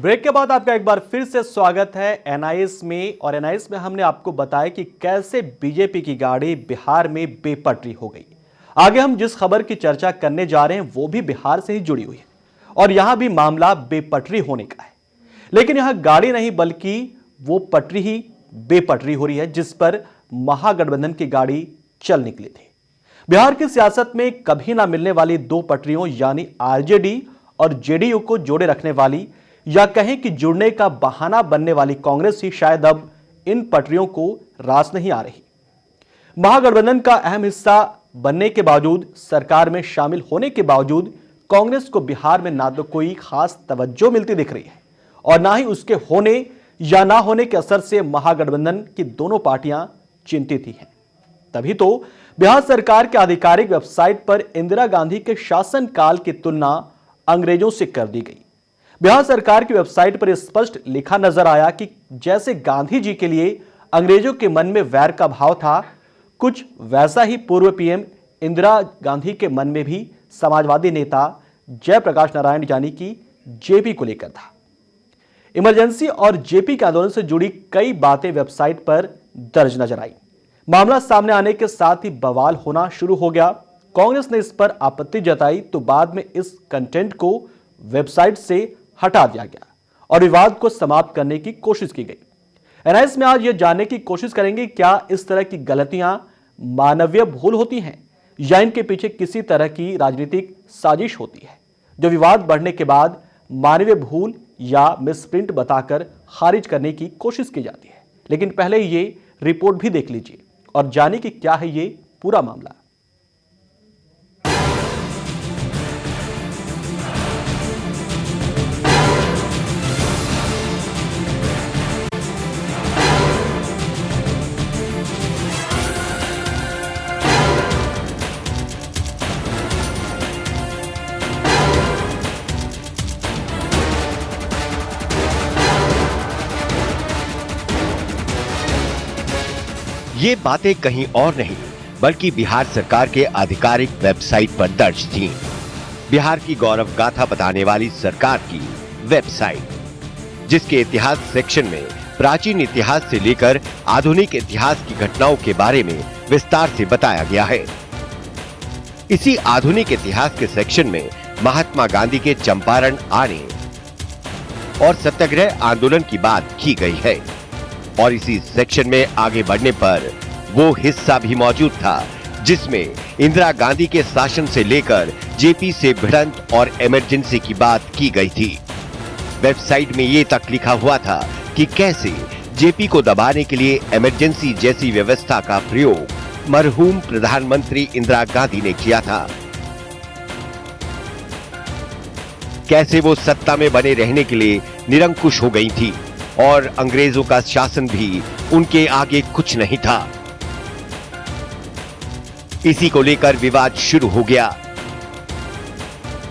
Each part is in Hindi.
ब्रेक के बाद आपका एक बार फिर से स्वागत है एनआईएस में। और एनआईएस में हमने आपको बताया कि कैसे बीजेपी की गाड़ी बिहार में बेपटरी हो गई। आगे हम जिस खबर की चर्चा करने जा रहे हैं वो भी बिहार से ही जुड़ी हुई है और यहां भी मामला बेपटरी होने का है। लेकिन यहां गाड़ी नहीं बल्कि वो पटरी ही बेपटरी हो रही है जिस पर महागठबंधन की गाड़ी चल निकली थी। बिहार की सियासत में कभी ना मिलने वाली दो पटरियों यानी आरजेडी और जेडीयू को जोड़े रखने वाली या कहें कि जुड़ने का बहाना बनने वाली कांग्रेस ही शायद अब इन पटरियों को रास नहीं आ रही। महागठबंधन का अहम हिस्सा बनने के बावजूद, सरकार में शामिल होने के बावजूद कांग्रेस को बिहार में ना तो कोई खास तवज्जो मिलती दिख रही है और ना ही उसके होने या ना होने के असर से महागठबंधन की दोनों पार्टियां चिंतित ही हैं। तभी तो बिहार सरकार के आधिकारिक वेबसाइट पर इंदिरा गांधी के शासनकाल की तुलना अंग्रेजों से कर दी गई। बिहार सरकार की वेबसाइट पर स्पष्ट लिखा नजर आया कि जैसे गांधी जी के लिए अंग्रेजों के मन में वैर का भाव था, कुछ वैसा ही पूर्व पीएम इंदिरा गांधी के मन में भी समाजवादी नेता जयप्रकाश नारायण यानी कि जेपी को लेकर था। इमरजेंसी और जेपी के आंदोलन से जुड़ी कई बातें वेबसाइट पर दर्ज नजर आई। मामला सामने आने के साथ ही बवाल होना शुरू हो गया। कांग्रेस ने इस पर आपत्ति जताई तो बाद में इस कंटेंट को वेबसाइट से हटा दिया गया और विवाद को समाप्त करने की कोशिश की गई। एनआईएस में आज यह जानने की कोशिश करेंगे क्या इस तरह की गलतियां मानवीय भूल होती हैं या इनके पीछे किसी तरह की राजनीतिक साजिश होती है जो विवाद बढ़ने के बाद मानवीय भूल या मिसप्रिंट बताकर खारिज करने की कोशिश की जाती है। लेकिन पहले ये रिपोर्ट भी देख लीजिए और जानिए कि क्या है ये पूरा मामला। ये बातें कहीं और नहीं बल्कि बिहार सरकार के आधिकारिक वेबसाइट पर दर्ज थीं। बिहार की गौरव गाथा बताने वाली सरकार की वेबसाइट, जिसके इतिहास सेक्शन में प्राचीन इतिहास से लेकर आधुनिक इतिहास की घटनाओं के बारे में विस्तार से बताया गया है। इसी आधुनिक इतिहास के सेक्शन में महात्मा गांधी के चंपारण आने और सत्याग्रह आंदोलन की बात की गई है और इसी सेक्शन में आगे बढ़ने पर वो हिस्सा भी मौजूद था जिसमें इंदिरा गांधी के शासन से लेकर जेपी से भिड़ंत और इमरजेंसी की बात की गई थी। वेबसाइट में ये तक लिखा हुआ था कि कैसे जेपी को दबाने के लिए इमरजेंसी जैसी व्यवस्था का प्रयोग मरहूम प्रधानमंत्री इंदिरा गांधी ने किया था। कैसे वो सत्ता में बने रहने के लिए निरंकुश हो गई थी और अंग्रेजों का शासन भी उनके आगे कुछ नहीं था। इसी को लेकर विवाद शुरू हो गया।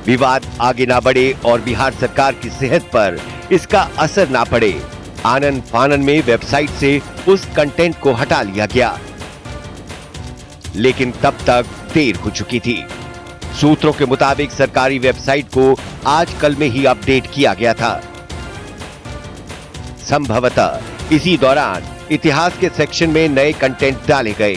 विवाद आगे ना बढ़े और बिहार सरकार की सेहत पर इसका असर ना पड़े, आनन फानन में वेबसाइट से उस कंटेंट को हटा लिया गया। लेकिन तब तक देर हो चुकी थी। सूत्रों के मुताबिक सरकारी वेबसाइट को आज कल में ही अपडेट किया गया था। संभवतः इसी दौरान इतिहास के सेक्शन में नए कंटेंट डाले गए।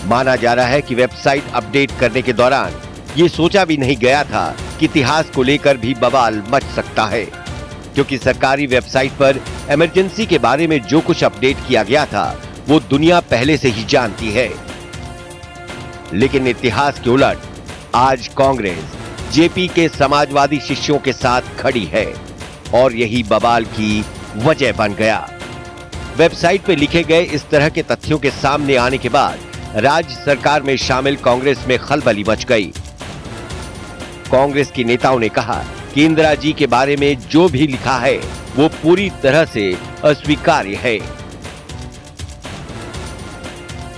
माना जा रहा है कि वेबसाइट अपडेट करने के दौरान यह सोचा भी नहीं गया था कि इतिहास को लेकर भी बवाल मच सकता है, क्योंकि सरकारी वेबसाइट पर इमरजेंसी के बारे में जो कुछ अपडेट किया गया था वो दुनिया पहले से ही जानती है। लेकिन इतिहास के उलट आज कांग्रेस जेपी के समाजवादी शिष्यों के साथ खड़ी है और यही बवाल की वजह बन गया। वेबसाइट पर लिखे गए इस तरह के तथ्यों के सामने आने के बाद राज्य सरकार में शामिल कांग्रेस में खलबली मच गई। कांग्रेस के नेताओं ने कहा कि इंदिरा जी के बारे में जो भी लिखा है वो पूरी तरह से अस्वीकार्य है।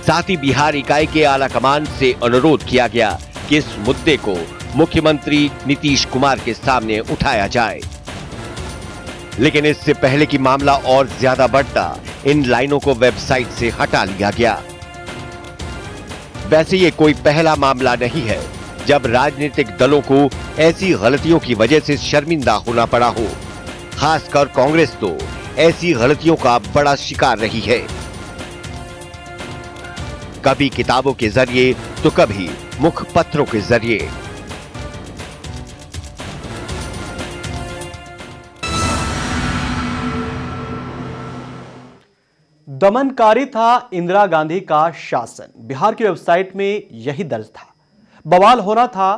साथ ही बिहार इकाई के आलाकमान से अनुरोध किया गया कि इस मुद्दे को मुख्यमंत्री नीतीश कुमार के सामने उठाया जाए। लेकिन इससे पहले कि मामला और ज्यादा बढ़ता, इन लाइनों को वेबसाइट से हटा लिया गया। वैसे ये कोई पहला मामला नहीं है जब राजनीतिक दलों को ऐसी गलतियों की वजह से शर्मिंदा होना पड़ा हो। खासकर कांग्रेस तो ऐसी गलतियों का बड़ा शिकार रही है। कभी किताबों के जरिए तो कभी मुखपत्रों के जरिए। दमनकारी था इंदिरा गांधी का शासन, बिहार की वेबसाइट में यही दर्ज था। बवाल होना था,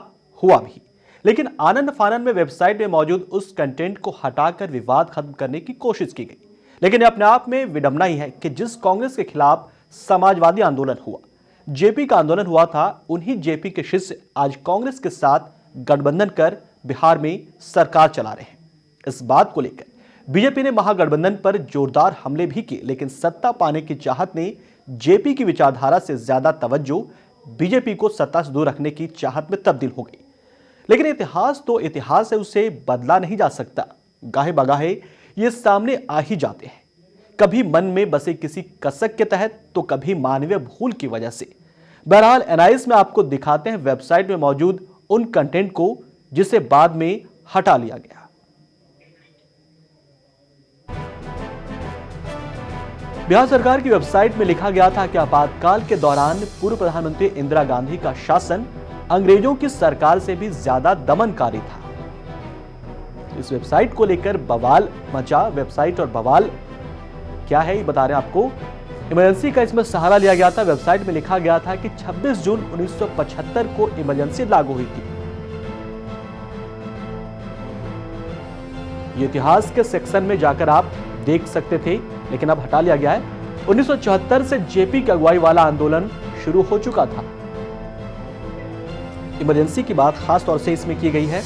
हुआ भी, लेकिन आनंद फानन में वेबसाइट में मौजूद उस कंटेंट को हटाकर विवाद खत्म करने की कोशिश की गई। लेकिन यह अपने आप में विडंबना ही है कि जिस कांग्रेस के खिलाफ समाजवादी आंदोलन हुआ, जेपी का आंदोलन हुआ था, उन्हीं जेपी के शिष्य आज कांग्रेस के साथ गठबंधन कर बिहार में सरकार चला रहे हैं। इस बात को लेकर बीजेपी ने महागठबंधन पर जोरदार हमले भी किए, लेकिन सत्ता पाने की चाहत ने जेपी की विचारधारा से ज्यादा तवज्जो बीजेपी को सत्ता से दूर रखने की चाहत में तब्दील हो गई। लेकिन इतिहास तो इतिहास है, उसे बदला नहीं जा सकता। गाहे बगाहे ये सामने आ ही जाते हैं, कभी मन में बसे किसी कसक के तहत, तो कभी मानवीय भूल की वजह से। बहरहाल एनआईएस में आपको दिखाते हैं वेबसाइट में मौजूद उन कंटेंट को जिसे बाद में हटा लिया गया। बिहार सरकार की वेबसाइट में लिखा गया था कि आपातकाल के दौरान पूर्व प्रधानमंत्री इंदिरा गांधी का शासन अंग्रेजों की सरकार से भी ज्यादा दमनकारी था। इस वेबसाइट को लेकर बवाल मचा। वेबसाइट और बवाल क्या है ये बता रहे हैं आपको। इमरजेंसी का इसमें सहारा लिया गया था। वेबसाइट में लिखा गया था कि 26 जून 1975 को इमरजेंसी लागू हुई थी। ये इतिहास के सेक्शन में जाकर आप देख सकते थे, लेकिन अब हटा लिया गया है। 1974 से जेपी की अगुवाई वाला आंदोलन शुरू हो चुका था। इमरजेंसी की बात खास तौर से इसमें की गई है।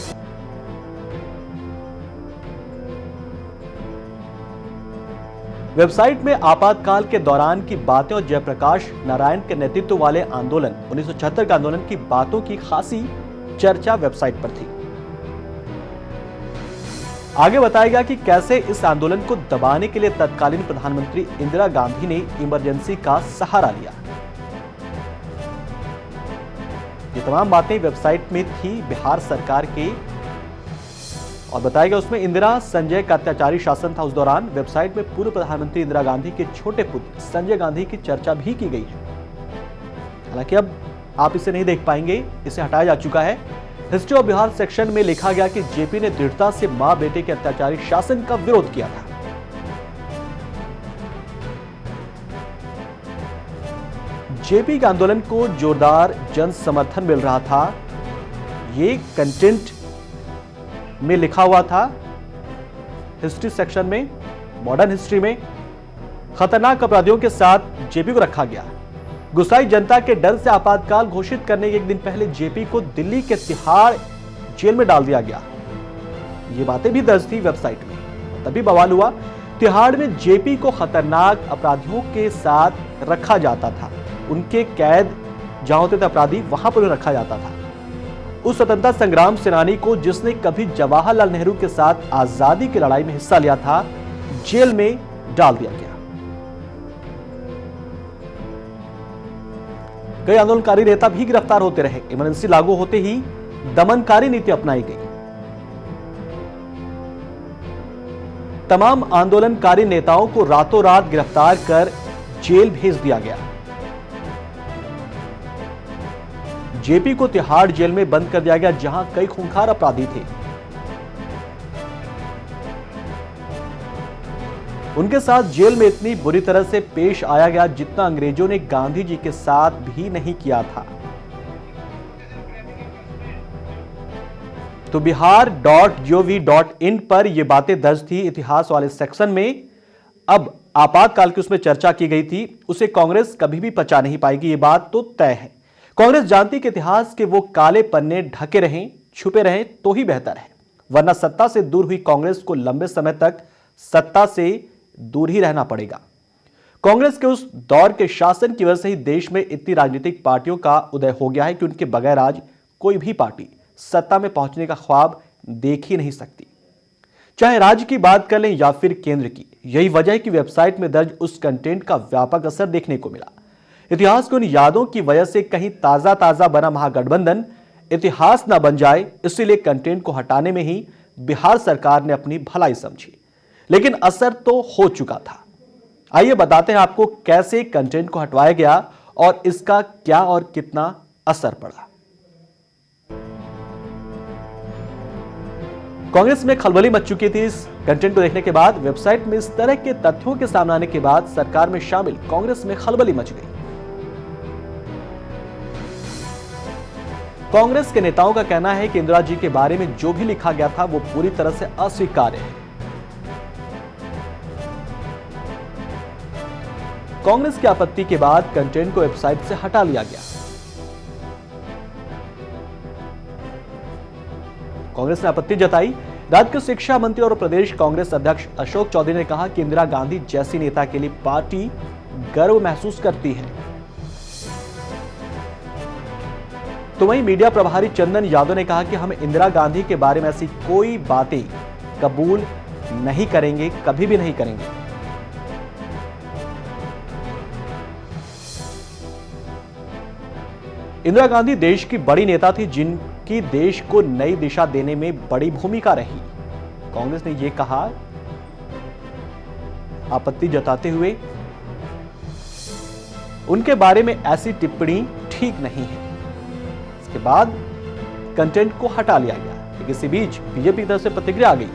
वेबसाइट में आपातकाल के दौरान की बातें और जयप्रकाश नारायण के नेतृत्व वाले आंदोलन 1976 के आंदोलन की बातों की खासी चर्चा वेबसाइट पर थी। आगे बताया गया कि कैसे इस आंदोलन को दबाने के लिए तत्कालीन प्रधानमंत्री इंदिरा गांधी ने इमरजेंसी का सहारा लिया। ये तमाम बातें वेबसाइट में थी बिहार सरकार के, और बताया गया उसमें इंदिरा संजय का अत्याचारी शासन था। उस दौरान वेबसाइट में पूर्व प्रधानमंत्री इंदिरा गांधी के छोटे पुत्र संजय गांधी की चर्चा भी की गई है। हालांकि अब आप इसे नहीं देख पाएंगे, इसे हटाया जा चुका है। हिस्ट्री ऑफ बिहार सेक्शन में लिखा गया कि जेपी ने दृढ़ता से मां बेटे के अत्याचारी शासन का विरोध किया था। जेपी के आंदोलन को जोरदार जन समर्थन मिल रहा था। ये कंटेंट में लिखा हुआ था। हिस्ट्री सेक्शन में, मॉडर्न हिस्ट्री में खतरनाक अपराधियों के साथ जेपी को रखा गया। गुस्साई जनता के डर से आपातकाल घोषित करने के एक दिन पहले जेपी को दिल्ली के तिहाड़ जेल में डाल दिया गया। ये बातें भी दर्ज थी वेबसाइट में। तभी बवाल हुआ। तिहाड़ में जेपी को खतरनाक अपराधियों के साथ रखा जाता था। उनके कैद जहां होते थे अपराधी, वहां पर रखा जाता था। उस स्वतंत्रता संग्राम सेनानी को जिसने कभी जवाहरलाल नेहरू के साथ आजादी की लड़ाई में हिस्सा लिया था, जेल में डाल दिया गया। कई आंदोलनकारी नेता भी गिरफ्तार होते रहे। इमरजेंसी लागू होते ही दमनकारी नीति अपनाई गई। तमाम आंदोलनकारी नेताओं को रातों रात गिरफ्तार कर जेल भेज दिया गया। जेपी को तिहाड़ जेल में बंद कर दिया गया, जहां कई खूंखार अपराधी थे। उनके साथ जेल में इतनी बुरी तरह से पेश आया गया जितना अंग्रेजों ने गांधी जी के साथ भी नहीं किया था। तो bihar.gov.in पर यह बातें दर्ज थी इतिहास वाले सेक्शन में। अब आपातकाल की उसमें चर्चा की गई थी, उसे कांग्रेस कभी भी पचा नहीं पाएगी, ये बात तो तय है। कांग्रेस जानती कि इतिहास के वो काले पन्ने ढके रहें, छुपे रहें तो ही बेहतर है, वरना सत्ता से दूर हुई कांग्रेस को लंबे समय तक सत्ता से दूर ही रहना पड़ेगा। कांग्रेस के उस दौर के शासन की वजह से ही देश में इतनी राजनीतिक पार्टियों का उदय हो गया है कि उनके बगैर आज कोई भी पार्टी सत्ता में पहुंचने का ख्वाब देख ही नहीं सकती, चाहे राज्य की बात कर लें या फिर केंद्र की। यही वजह है कि वेबसाइट में दर्ज उस कंटेंट का व्यापक असर देखने को मिला। इतिहास की उन यादों की वजह से कहीं ताजा ताजा बना महागठबंधन इतिहास न बन जाए, इसीलिए कंटेंट को हटाने में ही बिहार सरकार ने अपनी भलाई समझी। लेकिन असर तो हो चुका था। आइए बताते हैं आपको कैसे कंटेंट को हटवाया गया और इसका क्या और कितना असर पड़ा। कांग्रेस में खलबली मच चुकी थी। इस कंटेंट को देखने के बाद वेबसाइट में इस तरह के तथ्यों के सामने आने के बाद सरकार में शामिल कांग्रेस में खलबली मच गई। कांग्रेस के नेताओं का कहना है कि इंदिरा जी के बारे में जो भी लिखा गया था वो पूरी तरह से अस्वीकार्य है। कांग्रेस की आपत्ति के बाद कंटेंट को वेबसाइट से हटा लिया गया। कांग्रेस ने आपत्ति जताई। राज्य के शिक्षा मंत्री और प्रदेश कांग्रेस अध्यक्ष अशोक चौधरी ने कहा कि इंदिरा गांधी जैसी नेता के लिए पार्टी गर्व महसूस करती है। तो वहीं मीडिया प्रभारी चंदन यादव ने कहा कि हम इंदिरा गांधी के बारे में ऐसी कोई बातें कबूल नहीं करेंगे, कभी भी नहीं करेंगे। इंदिरा गांधी देश की बड़ी नेता थी जिनकी देश को नई दिशा देने में बड़ी भूमिका रही। कांग्रेस ने यह कहा आपत्ति जताते हुए उनके बारे में ऐसी टिप्पणी ठीक नहीं है। इसके बाद कंटेंट को हटा लिया गया। लेकिन इसी बीच बीजेपी की तरफ से प्रतिक्रिया आ गई।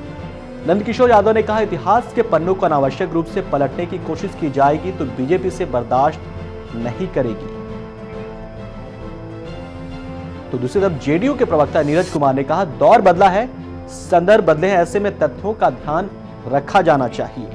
नंदकिशोर यादव ने कहा इतिहास के पन्नों को अनावश्यक रूप से पलटने की कोशिश की जाएगी तो बीजेपी से बर्दाश्त नहीं करेगी। तो दूसरी तरफ जेडीयू के प्रवक्ता नीरज कुमार ने कहा दौर बदला है, संदर्भ बदले हैं, ऐसे में तथ्यों का ध्यान रखा जाना चाहिए।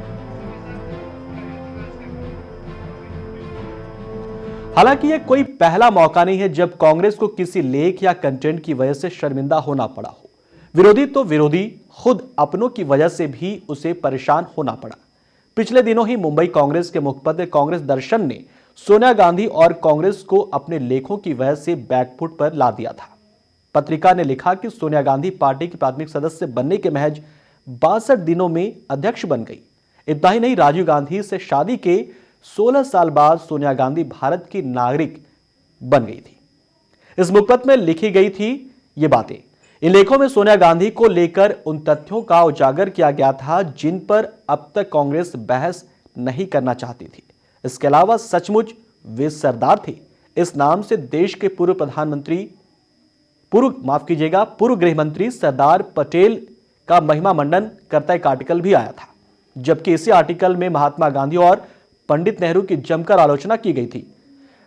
हालांकि यह कोई पहला मौका नहीं है जब कांग्रेस को किसी लेख या कंटेंट की वजह से शर्मिंदा होना पड़ा हो। विरोधी तो विरोधी, खुद अपनों की वजह से भी उसे परेशान होना पड़ा। पिछले दिनों ही मुंबई कांग्रेस के मुखपत्र कांग्रेस दर्शन ने सोनिया गांधी और कांग्रेस को अपने लेखों की वजह से बैकफुट पर ला दिया था। पत्रिका ने लिखा कि सोनिया गांधी पार्टी की प्राथमिक सदस्य बनने के महज 62 दिनों में अध्यक्ष बन गई। इतना ही नहीं, राजीव गांधी से शादी के 16 साल बाद सोनिया गांधी भारत की नागरिक बन गई थी। इस मुखपत्र में लिखी गई थी ये बातें। इन लेखों में सोनिया गांधी को लेकर उन तथ्यों का उजागर किया गया था जिन पर अब तक कांग्रेस बहस नहीं करना चाहती थी। इसके अलावा सचमुच वे सरदार थे, इस नाम से देश के पूर्व गृह मंत्री सरदार पटेल का महिमा मंडन करता एक आर्टिकल भी आया था। जबकि इसी आर्टिकल में महात्मा गांधी और पंडित नेहरू की जमकर आलोचना की गई थी।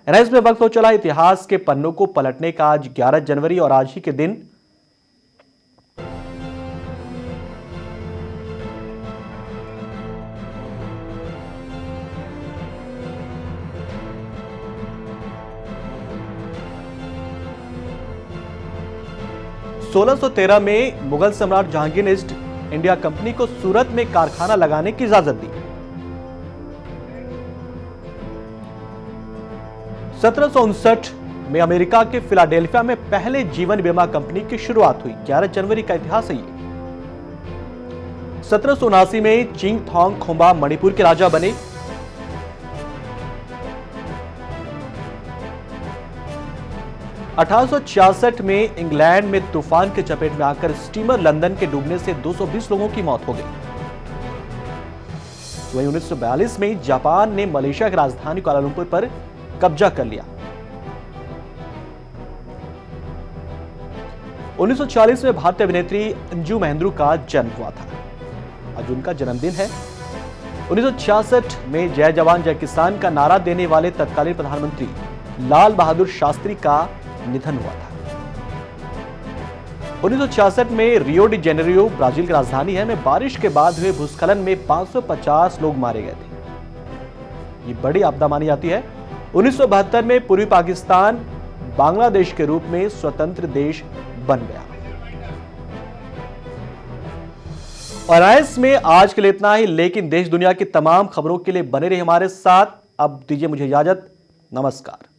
इसमें वक्त हो चला इतिहास के पन्नों को पलटने का। आज 11 जनवरी और आज ही के दिन (1613) में मुगल सम्राट जहांगीर ने ईस्ट इंडिया कंपनी को सूरत में कारखाना लगाने की इजाजत दी। 1759 में अमेरिका के फिलाडेल्फिया में पहले जीवन बीमा कंपनी की शुरुआत हुई। 11 जनवरी का इतिहास है ये। 1779 में चिंग थोंग खोम्बा मणिपुर के राजा बने। 1866 में इंग्लैंड में तूफान के चपेट में आकर स्टीमर लंदन के डूबने से 220 लोगों की मौत हो गई। वहीं 1942 में जापान ने मलेशिया की राजधानी कुआलालंपुर पर कब्जा कर लिया। 1940 में भारतीय अभिनेत्री अंजू महेंद्रू का जन्म हुआ था। आज उनका जन्मदिन है। 1966 में जय जवान जय किसान का नारा देने वाले तत्कालीन प्रधानमंत्री लाल बहादुर शास्त्री का निधन हुआ था। 1966 में रियो डी जेनेरियो ब्राजील की राजधानी है में बारिश के बाद हुए भूस्खलन में 550 लोग मारे गए थे। ये बड़ी आपदा मानी जाती है। 1972 में पूर्वी पाकिस्तान बांग्लादेश के रूप में स्वतंत्र देश बन गया। और आइस में आज के लिए इतना ही, लेकिन देश दुनिया की तमाम खबरों के लिए बने रहिए हमारे साथ। अब दीजिए मुझे इजाजत। नमस्कार।